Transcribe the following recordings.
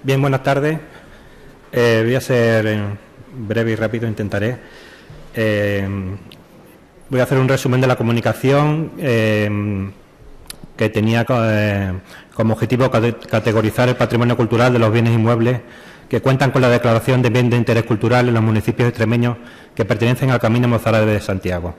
Bien, buenas tardes. Voy a ser breve y rápido, intentaré. Voy a hacer un resumen de la comunicación que tenía como objetivo categorizar el patrimonio cultural de los bienes inmuebles que cuentan con la declaración de bien de interés cultural en los municipios extremeños que pertenecen al Camino Mozárabe de Santiago.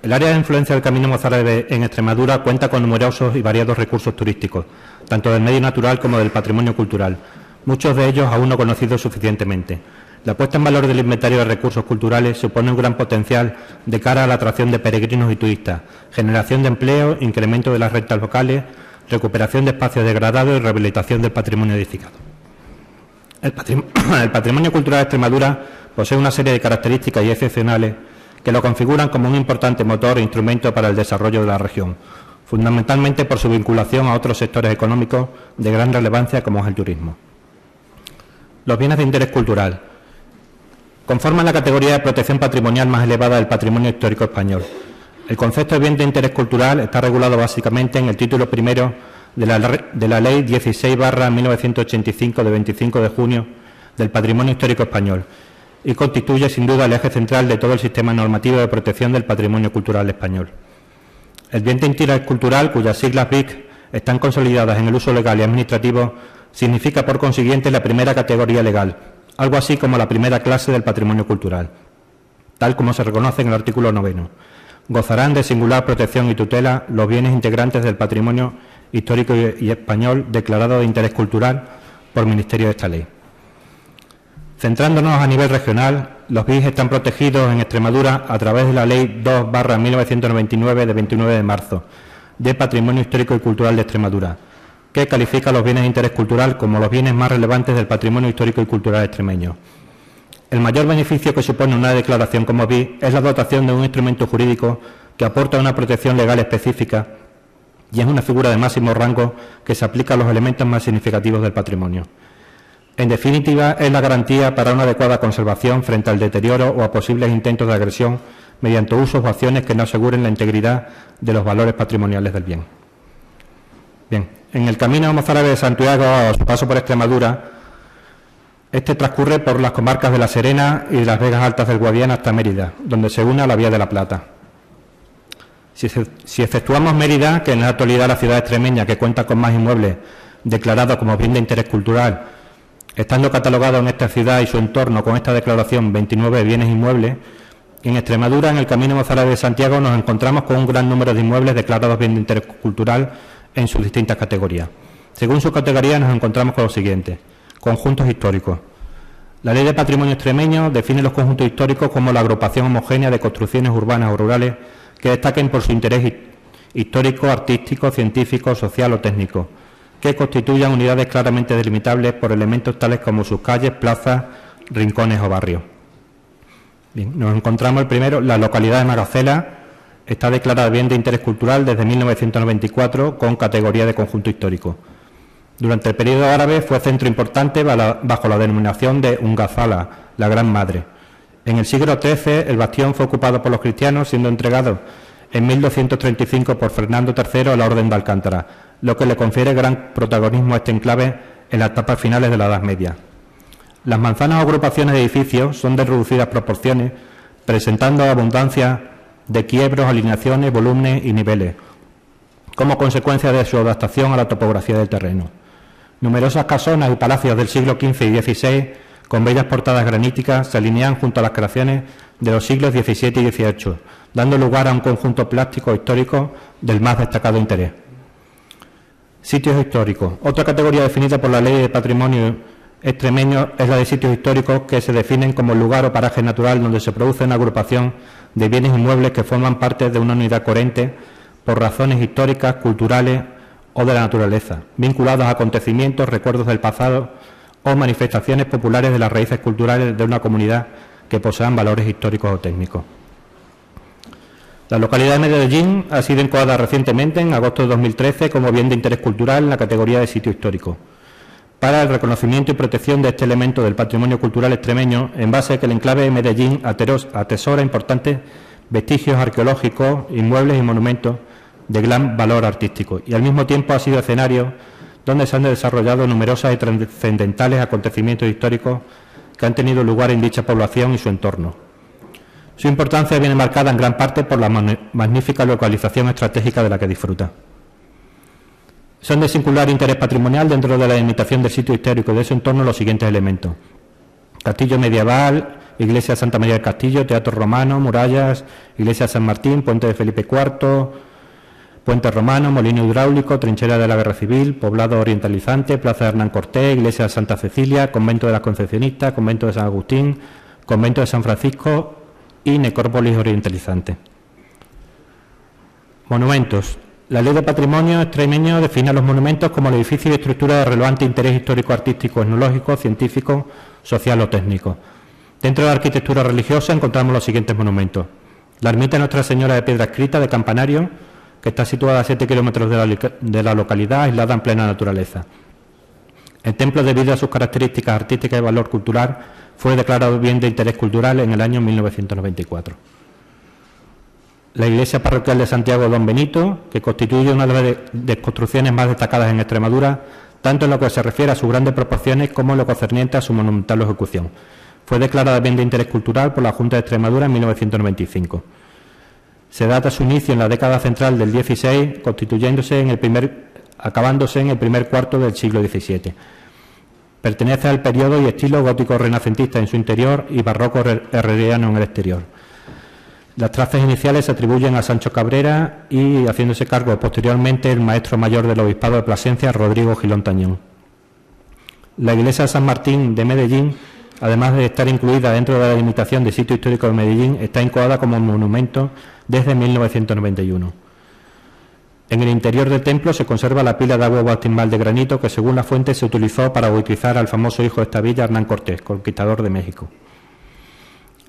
El área de influencia del Camino Mozárabe en Extremadura cuenta con numerosos y variados recursos turísticos, tanto del medio natural como del patrimonio cultural, muchos de ellos aún no conocidos suficientemente. La puesta en valor del inventario de recursos culturales supone un gran potencial de cara a la atracción de peregrinos y turistas, generación de empleo, incremento de las rentas locales, recuperación de espacios degradados y rehabilitación del patrimonio edificado. El patrimonio cultural de Extremadura posee una serie de características y excepcionales que lo configuran como un importante motor e instrumento para el desarrollo de la región, fundamentalmente por su vinculación a otros sectores económicos de gran relevancia como es el turismo. Los bienes de interés cultural conforman la categoría de protección patrimonial más elevada del patrimonio histórico español. El concepto de bien de interés cultural está regulado básicamente en el título primero de la Ley 16/1985 de 25 de junio del Patrimonio Histórico Español y constituye sin duda el eje central de todo el sistema normativo de protección del patrimonio cultural español. El bien de interés cultural, cuyas siglas BIC están consolidadas en el uso legal y administrativo, significa por consiguiente la primera categoría legal, algo así como la primera clase del patrimonio cultural, tal como se reconoce en el artículo 9. Gozarán de singular protección y tutela los bienes integrantes del patrimonio histórico y español declarado de interés cultural por Ministerio de esta ley. Centrándonos a nivel regional, los BIC están protegidos en Extremadura a través de la Ley 2/1999 de 29 de marzo de Patrimonio Histórico y Cultural de Extremadura, que califica los bienes de interés cultural como los bienes más relevantes del patrimonio histórico y cultural extremeño. El mayor beneficio que supone una declaración como BIC es la dotación de un instrumento jurídico que aporta una protección legal específica y es una figura de máximo rango que se aplica a los elementos más significativos del patrimonio. En definitiva, es la garantía para una adecuada conservación frente al deterioro o a posibles intentos de agresión mediante usos o acciones que no aseguren la integridad de los valores patrimoniales del bien. Bien, en el Camino Mozárabe de Santiago, a su paso por Extremadura, este transcurre por las comarcas de La Serena y de las Vegas Altas del Guadiana hasta Mérida, donde se une a la Vía de la Plata. Si efectuamos Mérida, que en la actualidad la ciudad extremeña que cuenta con más inmuebles declarados como bien de interés cultural, estando catalogado en esta ciudad y su entorno con esta declaración 29 bienes inmuebles, en Extremadura, en el Camino Mozárabe de Santiago, nos encontramos con un gran número de inmuebles declarados bien de interés cultural en sus distintas categorías. Según su categoría nos encontramos con los siguientes: conjuntos históricos. La Ley de Patrimonio Extremeño define los conjuntos históricos como la agrupación homogénea de construcciones urbanas o rurales que destaquen por su interés histórico, artístico, científico, social o técnico, que constituyan unidades claramente delimitables por elementos tales como sus calles, plazas, rincones o barrios. Bien, nos encontramos el primero, la localidad de Magacela. Está declarada bien de interés cultural desde 1994 con categoría de conjunto histórico. Durante el periodo árabe fue centro importante bajo la denominación de Ungazala, la Gran Madre. En el siglo XIII el bastión fue ocupado por los cristianos, siendo entregado en 1235 por Fernando III a la Orden de Alcántara, lo que le confiere gran protagonismo a este enclave en las etapas finales de la Edad Media. Las manzanas o agrupaciones de edificios son de reducidas proporciones, presentando abundancia de quiebros, alineaciones, volúmenes y niveles, como consecuencia de su adaptación a la topografía del terreno. Numerosas casonas y palacios del siglo XV y XVI, con bellas portadas graníticas, se alinean junto a las creaciones de los siglos XVII y XVIII, dando lugar a un conjunto plástico histórico del más destacado interés. Sitios históricos. Otra categoría definida por la Ley de Patrimonio Extremeño es la de sitios históricos, que se definen como el lugar o paraje natural donde se produce una agrupación de bienes inmuebles que forman parte de una unidad coherente por razones históricas, culturales o de la naturaleza, vinculados a acontecimientos, recuerdos del pasado o manifestaciones populares de las raíces culturales de una comunidad que posean valores históricos o técnicos. La localidad de Medellín ha sido encuadrada recientemente, en agosto de 2013, como bien de interés cultural en la categoría de sitio histórico, para el reconocimiento y protección de este elemento del patrimonio cultural extremeño, en base a que el enclave de Medellín atesora importantes vestigios arqueológicos, inmuebles y monumentos de gran valor artístico, y al mismo tiempo ha sido escenario donde se han desarrollado numerosas y trascendentales acontecimientos históricos que han tenido lugar en dicha población y su entorno. Su importancia viene marcada en gran parte por la magnífica localización estratégica de la que disfruta. Son de singular interés patrimonial dentro de la delimitación del sitio histórico y de su entorno los siguientes elementos: castillo medieval, iglesia de Santa María del Castillo, teatro romano, murallas, iglesia de San Martín, puente de Felipe IV, puente romano, molino hidráulico, trinchera de la Guerra Civil, poblado orientalizante, plaza de Hernán Cortés, iglesia de Santa Cecilia, convento de las Concepcionistas, convento de San Agustín, convento de San Francisco y necrópolis orientalizante. Monumentos. La Ley de Patrimonio extremeño define a los monumentos como el edificio y estructura de relevante interés histórico, artístico, etnológico, científico, social o técnico. Dentro de la arquitectura religiosa encontramos los siguientes monumentos: la ermita Nuestra Señora de Piedra Escrita de Campanario, que está situada a 7 kilómetros de la localidad, aislada en plena naturaleza. El templo, debido a sus características artísticas y valor cultural, fue declarado bien de interés cultural en el año 1994. La iglesia parroquial de Santiago Don Benito, que constituye una de las construcciones más destacadas en Extremadura, tanto en lo que se refiere a sus grandes proporciones como en lo concerniente a su monumental ejecución. Fue declarada bien de interés cultural por la Junta de Extremadura en 1995. Se data su inicio en la década central del XVI, acabándose en el primer cuarto del siglo XVII. Pertenece al periodo y estilo gótico renacentista en su interior y barroco herreriano en el exterior. Las trazas iniciales se atribuyen a Sancho Cabrera y haciéndose cargo posteriormente el maestro mayor del obispado de Plasencia, Rodrigo Gilón Tañón. La iglesia de San Martín de Medellín, además de estar incluida dentro de la delimitación de sitio histórico de Medellín, está incoada como monumento desde 1991. En el interior del templo se conserva la pila de agua bautismal de granito que, según la fuente, se utilizó para bautizar al famoso hijo de esta villa, Hernán Cortés, conquistador de México.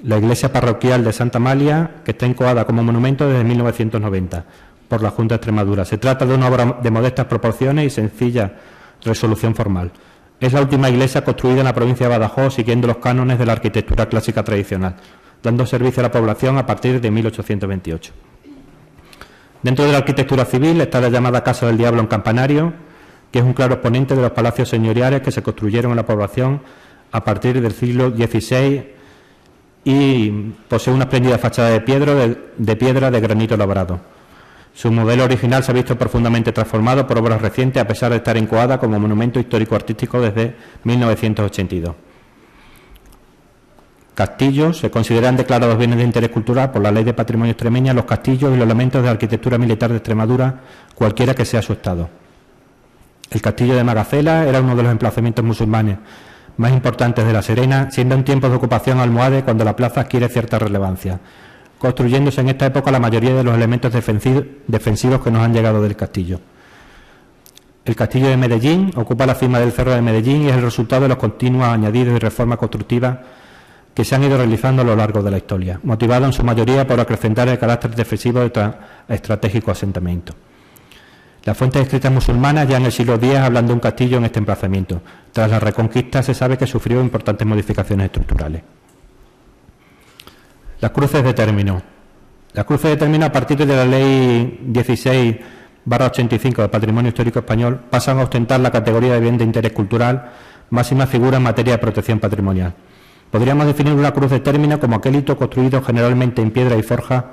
La iglesia parroquial de Santa Amalia, que está incoada como monumento desde 1990 por la Junta de Extremadura. Se trata de una obra de modestas proporciones y sencilla resolución formal. Es la última iglesia construida en la provincia de Badajoz siguiendo los cánones de la arquitectura clásica tradicional, dando servicio a la población a partir de 1828. Dentro de la arquitectura civil está la llamada Casa del Diablo en Campanario, que es un claro exponente de los palacios señoriales que se construyeron en la población a partir del siglo XVI y posee una espléndida fachada de piedra de granito labrado. Su modelo original se ha visto profundamente transformado por obras recientes, a pesar de estar incoada como monumento histórico-artístico desde 1982. Castillos. Se consideran declarados bienes de interés cultural por la Ley de Patrimonio extremeña los castillos y los elementos de la arquitectura militar de Extremadura, cualquiera que sea su estado. El castillo de Magacela era uno de los emplazamientos musulmanes más importantes de La Serena, siendo en tiempos de ocupación almohade cuando la plaza adquiere cierta relevancia, construyéndose en esta época la mayoría de los elementos defensivos que nos han llegado del castillo. El castillo de Medellín ocupa la cima del Cerro de Medellín y es el resultado de los continuos añadidos y reformas constructivas que se han ido realizando a lo largo de la historia, motivado en su mayoría por acrecentar el carácter defensivo de este estratégico asentamiento. Las fuentes escritas musulmanas ya en el siglo X hablan de un castillo en este emplazamiento. Tras la Reconquista se sabe que sufrió importantes modificaciones estructurales. Las cruces de término. Las cruces de término, a partir de la Ley 16/85 de Patrimonio Histórico Español, pasan a ostentar la categoría de bien de interés cultural, máxima figura en materia de protección patrimonial. Podríamos definir una cruz de término como aquel hito construido generalmente en piedra y forja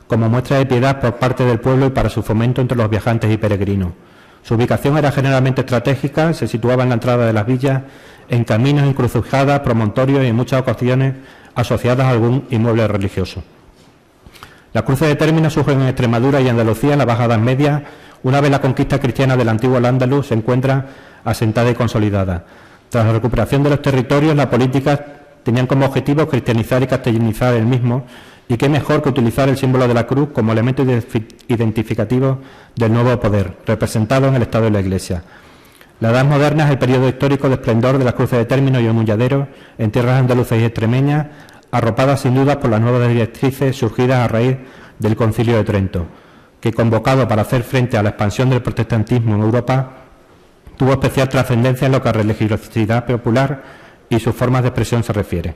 como muestra de piedad por parte del pueblo y para su fomento entre los viajantes y peregrinos. Su ubicación era generalmente estratégica, se situaba en la entrada de las villas, en caminos, encrucijadas, promontorios y en muchas ocasiones asociadas a algún inmueble religioso. Las cruces de término surgen en Extremadura y Andalucía en la Baja Edad Media, una vez la conquista cristiana del antiguo Al-Ándalus se encuentra asentada y consolidada. Tras la recuperación de los territorios, las políticas tenían como objetivo cristianizar y castellanizar el mismo, y qué mejor que utilizar el símbolo de la cruz como elemento identificativo del nuevo poder, representado en el Estado y la Iglesia. La Edad Moderna es el periodo histórico de esplendor de las cruces de término y homulladeros en tierras andaluzas y extremeñas, arropadas sin duda por las nuevas directrices surgidas a raíz del Concilio de Trento, que, convocado para hacer frente a la expansión del protestantismo en Europa, tuvo especial trascendencia en lo que a religiosidad popular y sus formas de expresión se refiere.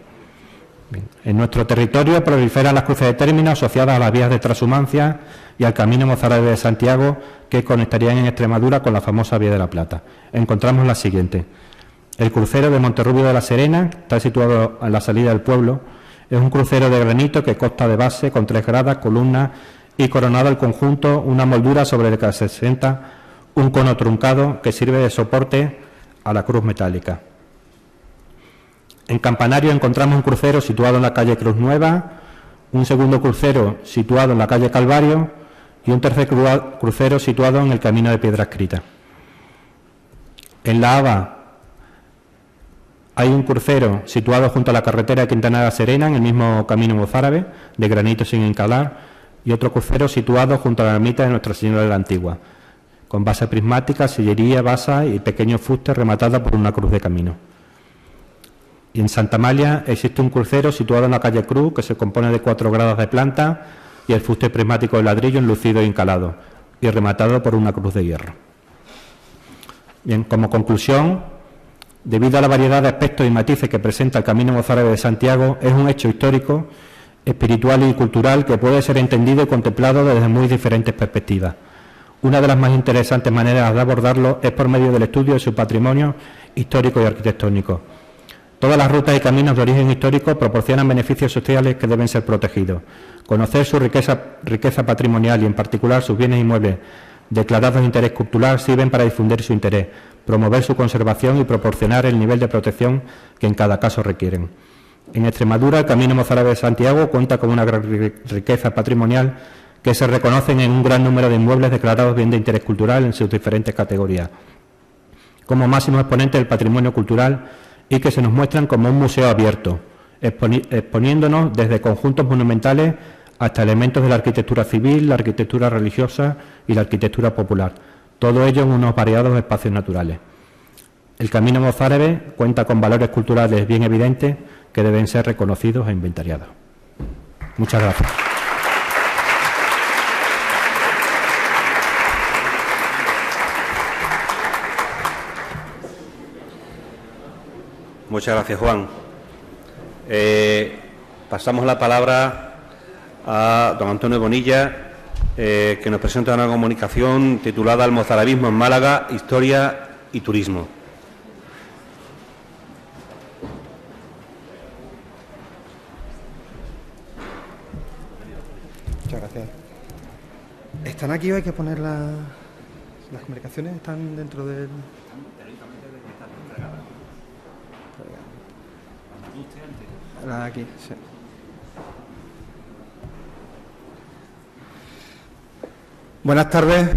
Bien. En nuestro territorio proliferan las cruces de términos asociadas a las vías de transhumancia y al camino mozárabe de Santiago, que conectarían en Extremadura con la famosa Vía de la Plata. Encontramos la siguiente. El crucero de Monterrubio de la Serena está situado en la salida del pueblo. Es un crucero de granito que consta de base con 3 gradas, columnas y coronado el conjunto una moldura sobre la que se asienta un cono truncado que sirve de soporte a la cruz metálica. En Campanario encontramos un crucero situado en la calle Cruz Nueva, un segundo crucero situado en la calle Calvario y un tercer crucero situado en el camino de Piedra Escrita. En La Haba hay un crucero situado junto a la carretera de Quintana de la Serena, en el mismo camino mozárabe, de granito sin encalar, y otro crucero situado junto a la ermita de Nuestra Señora de la Antigua, con base prismática, sillería, basa y pequeño fuste rematada por una cruz de camino. Y en Santa Amalia existe un crucero situado en la calle Cruz, que se compone de 4 gradas de planta y el fuste prismático de ladrillo enlucido y encalado, y rematado por una cruz de hierro. Bien, como conclusión, debido a la variedad de aspectos y matices que presenta el Camino Mozárabe de Santiago, es un hecho histórico, espiritual y cultural que puede ser entendido y contemplado desde muy diferentes perspectivas. Una de las más interesantes maneras de abordarlo es por medio del estudio de su patrimonio histórico y arquitectónico. Todas las rutas y caminos de origen histórico proporcionan beneficios sociales que deben ser protegidos. Conocer su riqueza patrimonial y, en particular, sus bienes inmuebles declarados de interés cultural sirven para difundir su interés, promover su conservación y proporcionar el nivel de protección que en cada caso requieren. En Extremadura, el Camino Mozárabe de Santiago cuenta con una gran riqueza patrimonial que se reconocen en un gran número de inmuebles declarados bien de interés cultural en sus diferentes categorías, como máximo exponente del patrimonio cultural, y que se nos muestran como un museo abierto, exponiéndonos desde conjuntos monumentales hasta elementos de la arquitectura civil, la arquitectura religiosa y la arquitectura popular, todo ello en unos variados espacios naturales. El Camino Mozárabe cuenta con valores culturales bien evidentes que deben ser reconocidos e inventariados. Muchas gracias. Muchas gracias, Juan. Pasamos la palabra a don Antonio Bonilla, que nos presenta una comunicación titulada El mozarabismo en Málaga, historia y turismo. Muchas gracias. ¿Están aquí o hay que poner las comunicaciones? ¿Están dentro del...? Aquí, sí. Buenas tardes.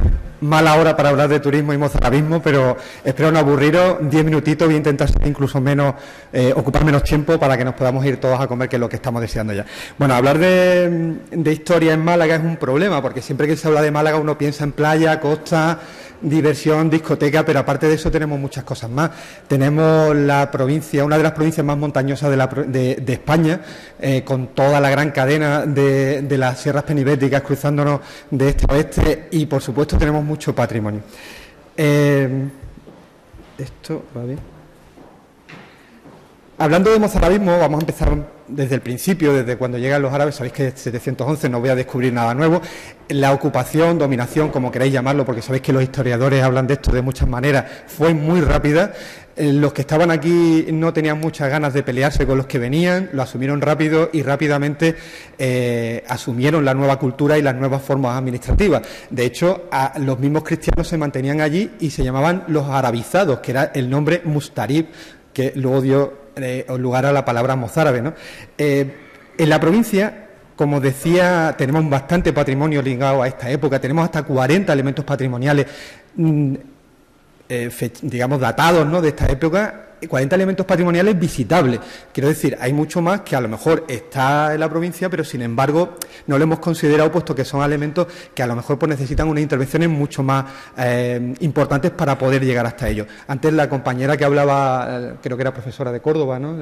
Mala hora para hablar de turismo y mozarabismo, pero espero no aburriros. 10 minutitos, voy a intentar ser incluso menos, ocupar menos tiempo para que nos podamos ir todos a comer, que es lo que estamos deseando ya. Bueno, hablar de historia en Málaga es un problema, porque siempre que se habla de Málaga uno piensa en playa, costa, diversión, discoteca, pero aparte de eso tenemos muchas cosas más. Tenemos la provincia, una de las provincias más montañosas de España, con toda la gran cadena de las sierras penibéticas cruzándonos de este a oeste, y por supuesto tenemos mucho patrimonio. Esto va bien. Hablando de mozarabismo, vamos a empezar desde el principio, desde cuando llegan los árabes. Sabéis que es 711, no voy a descubrir nada nuevo. La ocupación, dominación, como queráis llamarlo, porque sabéis que los historiadores hablan de esto de muchas maneras, fue muy rápida. Los que estaban aquí no tenían muchas ganas de pelearse con los que venían, lo asumieron rápido y rápidamente asumieron la nueva cultura y las nuevas formas administrativas. De hecho, los mismos cristianos se mantenían allí y se llamaban los arabizados, que era el nombre mustarib, que luego dio lugar a la palabra mozárabe, ¿no? En la provincia, como decía, tenemos bastante patrimonio ligado a esta época, tenemos hasta 40 elementos patrimoniales, digamos, datados, ¿no?, de esta época, 40 elementos patrimoniales visitables. Quiero decir, hay mucho más que a lo mejor está en la provincia, pero sin embargo no lo hemos considerado, puesto que son elementos que a lo mejor pues necesitan unas intervenciones mucho más importantes para poder llegar hasta ellos. Antes la compañera que hablaba, creo que era profesora de Córdoba, ¿no?,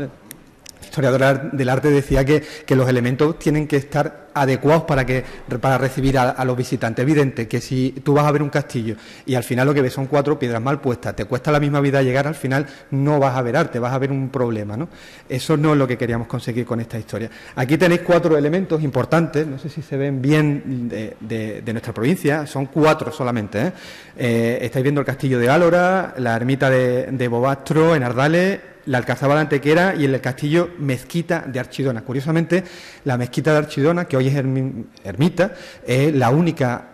historiador del arte decía que los elementos tienen que estar adecuados para recibir a los visitantes. Evidente que si tú vas a ver un castillo y al final lo que ves son 4 piedras mal puestas, te cuesta la misma vida llegar, al final no vas a ver arte, vas a ver un problema, ¿no? Eso no es lo que queríamos conseguir con esta historia. Aquí tenéis 4 elementos importantes, no sé si se ven bien, de nuestra provincia, son 4 solamente, ¿eh? Estáis viendo el castillo de Álora, la ermita de Bobastro en Ardales, la Alcazaba de Antequera y el castillo Mezquita de Archidona. Curiosamente, la Mezquita de Archidona, que hoy es ermita, es la única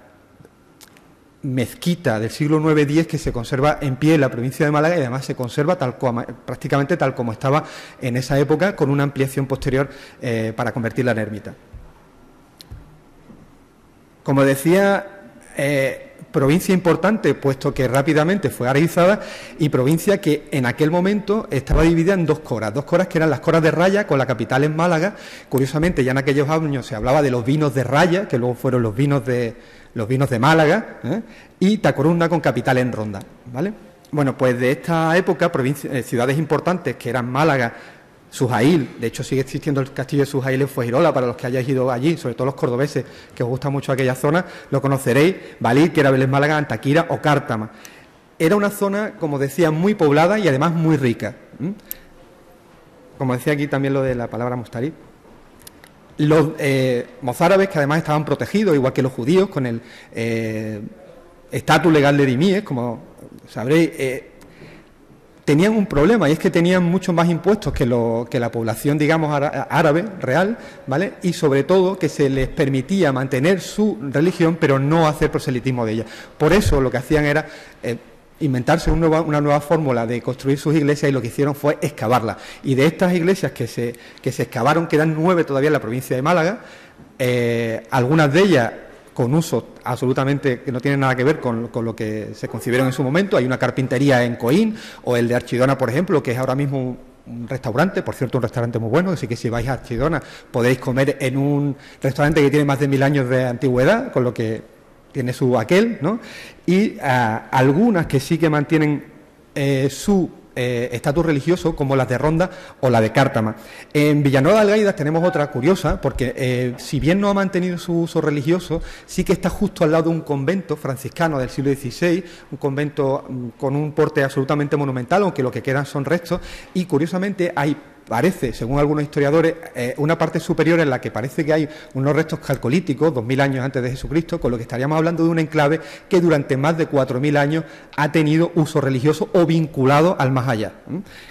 mezquita del siglo IX-X que se conserva en pie en la provincia de Málaga y además se conserva prácticamente tal como estaba en esa época, con una ampliación posterior para convertirla en ermita. Como decía, provincia importante, puesto que rápidamente fue arabizada, y provincia que en aquel momento estaba dividida en 2 coras que eran las coras de Raya, con la capital en Málaga. Curiosamente, ya en aquellos años se hablaba de los vinos de Raya, que luego fueron los vinos de Málaga, y Tacorunna, con capital en Ronda, ¿vale? Bueno, pues de esta época, ciudades importantes que eran Málaga, Sujail, de hecho sigue existiendo el castillo de Sujail en Fuengirola, para los que hayáis ido allí, sobre todo los cordobeses, que os gusta mucho aquella zona, lo conoceréis, Valil, que era Vélez Málaga, Antaquira o Cártama. Era una zona, como decía, muy poblada y además muy rica. Como decía aquí también lo de la palabra mustarí. Los mozárabes, que además estaban protegidos, igual que los judíos, con el estatus legal de dimíes, como sabréis, tenían un problema, y es que tenían muchos más impuestos que la población, digamos, árabe real, ¿vale? Y sobre todo que se les permitía mantener su religión, pero no hacer proselitismo de ella. Por eso lo que hacían era inventarse una nueva fórmula de construir sus iglesias, y lo que hicieron fue excavarlas. Y de estas iglesias que se excavaron, quedan 9 todavía en la provincia de Málaga, algunas de ellas con usos absolutamente que no tienen nada que ver con lo que se concibieron en su momento. Hay una carpintería en Coín, o el de Archidona, por ejemplo, que es ahora mismo un restaurante, por cierto, un restaurante muy bueno, así que si vais a Archidona podéis comer en un restaurante que tiene más de 1000 años de antigüedad, con lo que tiene su aquel, ¿no? Y algunas que sí que mantienen su estatus religioso, como las de Ronda o la de Cártama. En Villanueva de Algaida tenemos otra curiosa, porque si bien no ha mantenido su uso religioso, sí que está justo al lado de un convento franciscano del siglo XVI, un convento con un porte absolutamente monumental, aunque lo que quedan son restos, y curiosamente parece, según algunos historiadores, una parte superior en la que parece que hay unos restos calcolíticos, 2000 años antes de Jesucristo, con lo que estaríamos hablando de un enclave que durante más de 4000 años ha tenido uso religioso o vinculado al más allá.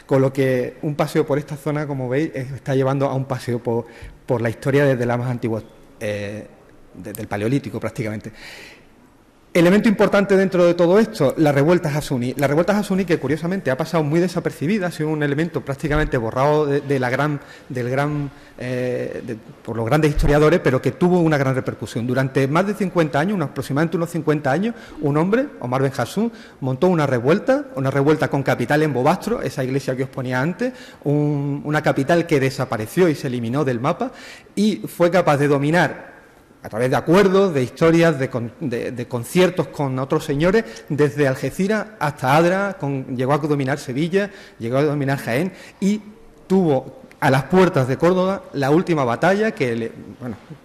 Con lo que un paseo por esta zona, como veis, está llevando a un paseo por la historia desde la más antigua, desde el Paleolítico prácticamente. Elemento importante dentro de todo esto, la revuelta Hasuni. La revuelta Hasuni, que curiosamente ha pasado muy desapercibida, ha sido un elemento prácticamente borrado por los grandes historiadores, pero que tuvo una gran repercusión. Durante más de 50 años, aproximadamente unos 50 años, un hombre, Omar Ben Hassun, montó una revuelta con capital en Bobastro, esa iglesia que os ponía antes, una capital que desapareció y se eliminó del mapa, y fue capaz de dominar, a través de acuerdos, de historias, de conciertos con otros señores, desde Algeciras hasta Adra, llegó a dominar Sevilla, llegó a dominar Jaén, y tuvo a las puertas de Córdoba la última batalla, que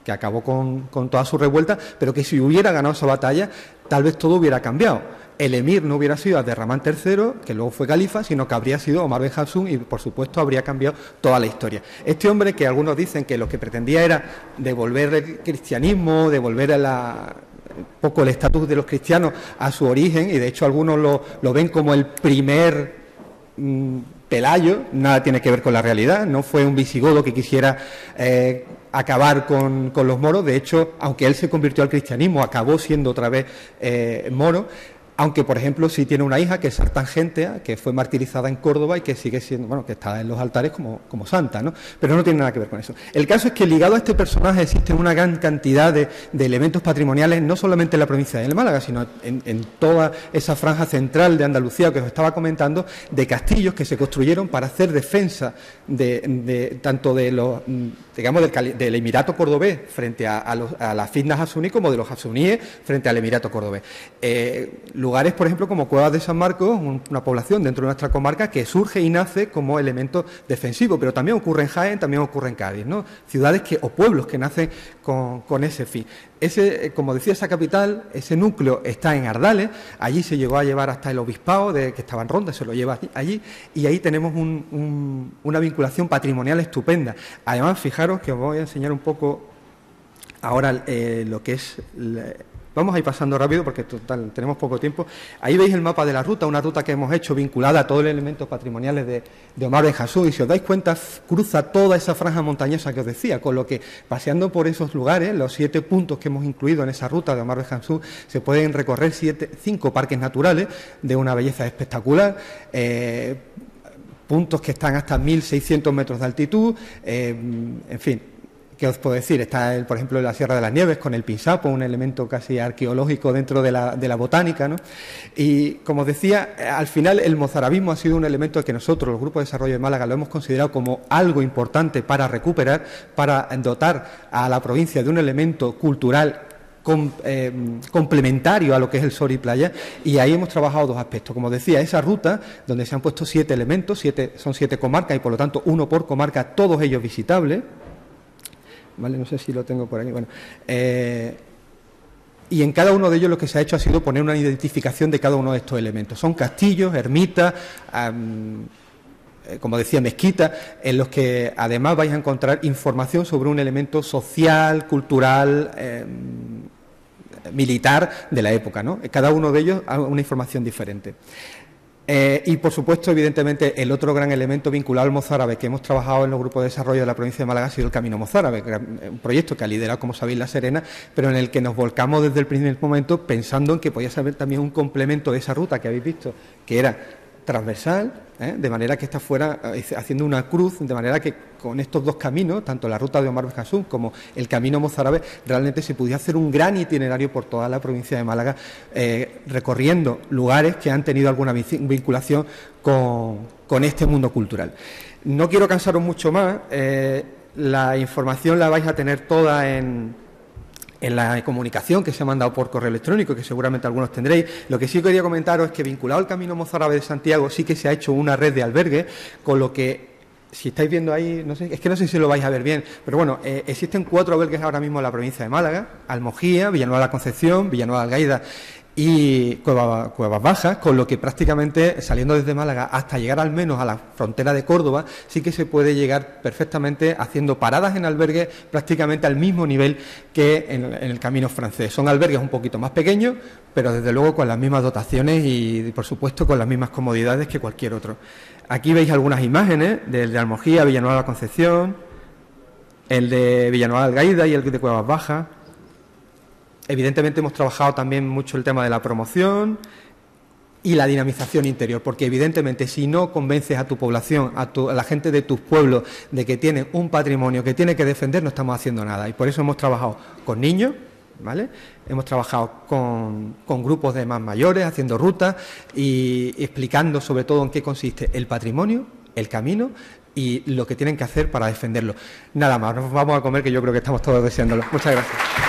acabó con toda su revuelta, pero que si hubiera ganado esa batalla, tal vez todo hubiera cambiado. El emir no hubiera sido Abderramán III, que luego fue califa, sino que habría sido Omar Ben Hassun, y por supuesto habría cambiado toda la historia. Este hombre, que algunos dicen que lo que pretendía era devolver el cristianismo, devolver un poco el estatus de los cristianos a su origen, y de hecho algunos lo ven como el primer Pelayo, nada tiene que ver con la realidad, no fue un visigodo que quisiera acabar con los moros. De hecho, aunque él se convirtió al cristianismo, acabó siendo otra vez moro, aunque, por ejemplo, sí tiene una hija, que es Sartangentea, que fue martirizada en Córdoba y que sigue siendo, que está en los altares como santa, ¿no? Pero no tiene nada que ver con eso. El caso es que ligado a este personaje existe una gran cantidad de elementos patrimoniales, no solamente en la provincia de Málaga, sino en toda esa franja central de Andalucía que os estaba comentando, de castillos que se construyeron para hacer defensa tanto de los, digamos, del Emirato cordobés frente a las fitnas hasuní, como de los hasuníes frente al Emirato cordobés. lugares, por ejemplo, como Cuevas de San Marcos, una población dentro de nuestra comarca que surge y nace como elemento defensivo, pero también ocurre en Jaén, también ocurre en Cádiz, ¿no? Ciudades o pueblos que nacen con ese fin. Como decía, esa capital, ese núcleo está en Ardales, allí se llegó a llevar hasta el obispado que estaba en Ronda, se lo lleva allí, y ahí tenemos una vinculación patrimonial estupenda. Además, fijaros que os voy a enseñar un poco ahora lo que es... Vamos a ir pasando rápido porque total, tenemos poco tiempo. Ahí veis el mapa de la ruta, una ruta que hemos hecho vinculada a todos los elementos patrimoniales de Omar Benjasú, y si os dais cuenta, cruza toda esa franja montañosa que os decía, con lo que paseando por esos lugares, los 7 puntos que hemos incluido en esa ruta de Omar Benjasú, se pueden recorrer 5 parques naturales de una belleza espectacular, puntos que están hasta 1.600 metros de altitud, en fin. ¿Qué os puedo decir? Está, por ejemplo, la Sierra de las Nieves con el Pinsapo, un elemento casi arqueológico dentro de la botánica, ¿no? Y, como os decía, al final el mozarabismo ha sido un elemento que nosotros, los grupos de desarrollo de Málaga, lo hemos considerado como algo importante para recuperar, para dotar a la provincia de un elemento cultural complementario a lo que es el sol y playa, y ahí hemos trabajado 2 aspectos. Como decía, esa ruta donde se han puesto 7 elementos, son 7 comarcas y por lo tanto 1 por comarca, todos ellos visitables. ¿Vale? No sé si lo tengo por aquí. Bueno, y en cada uno de ellos lo que se ha hecho ha sido poner una identificación de cada uno de estos elementos. Son castillos, ermitas, como decía, mezquitas, en los que además vais a encontrar información sobre un elemento social, cultural, militar de la época, ¿no? Cada uno de ellos una información diferente. Y, por supuesto, evidentemente, el otro gran elemento vinculado al mozárabe que hemos trabajado en los grupos de desarrollo de la provincia de Málaga ha sido el Camino Mozárabe, un proyecto que ha liderado, como sabéis, La Serena, pero en el que nos volcamos desde el primer momento pensando en que podía ser también un complemento de esa ruta que habéis visto, que era transversal, de manera que esta fuera haciendo una cruz, de manera que con estos 2 caminos, tanto la ruta de Omar Benjasú como el camino mozárabe, realmente se pudiera hacer un gran itinerario por toda la provincia de Málaga, recorriendo lugares que han tenido alguna vinculación con este mundo cultural. No quiero cansaros mucho más, la información la vais a tener toda en la comunicación que se ha mandado por correo electrónico, que seguramente algunos tendréis. Lo que sí quería comentaros es que, vinculado al Camino Mozárabe de Santiago, sí que se ha hecho una red de albergues, con lo que, si estáis viendo ahí, no sé, es que no sé si lo vais a ver bien, pero bueno, existen 4 albergues ahora mismo en la provincia de Málaga: Almojía, Villanueva de la Concepción, Villanueva de Algaida y Cuevas Bajas, con lo que prácticamente, saliendo desde Málaga hasta llegar al menos a la frontera de Córdoba, sí que se puede llegar perfectamente haciendo paradas en albergues prácticamente al mismo nivel que en el camino francés. Son albergues un poquito más pequeños, pero desde luego con las mismas dotaciones y, por supuesto, con las mismas comodidades que cualquier otro. Aquí veis algunas imágenes del de Almojía, Villanueva de la Concepción, el de Villanueva de Algaida y el de Cuevas Bajas. Evidentemente hemos trabajado también mucho el tema de la promoción y la dinamización interior, porque evidentemente si no convences a tu población, a la gente de tus pueblos, de que tienen un patrimonio que tiene que defender, no estamos haciendo nada. Y por eso hemos trabajado con niños, ¿vale? Hemos trabajado con grupos de más mayores, haciendo rutas y explicando sobre todo en qué consiste el patrimonio, el camino y lo que tienen que hacer para defenderlo. Nada más, nos vamos a comer, que yo creo que estamos todos deseándolo. Muchas gracias.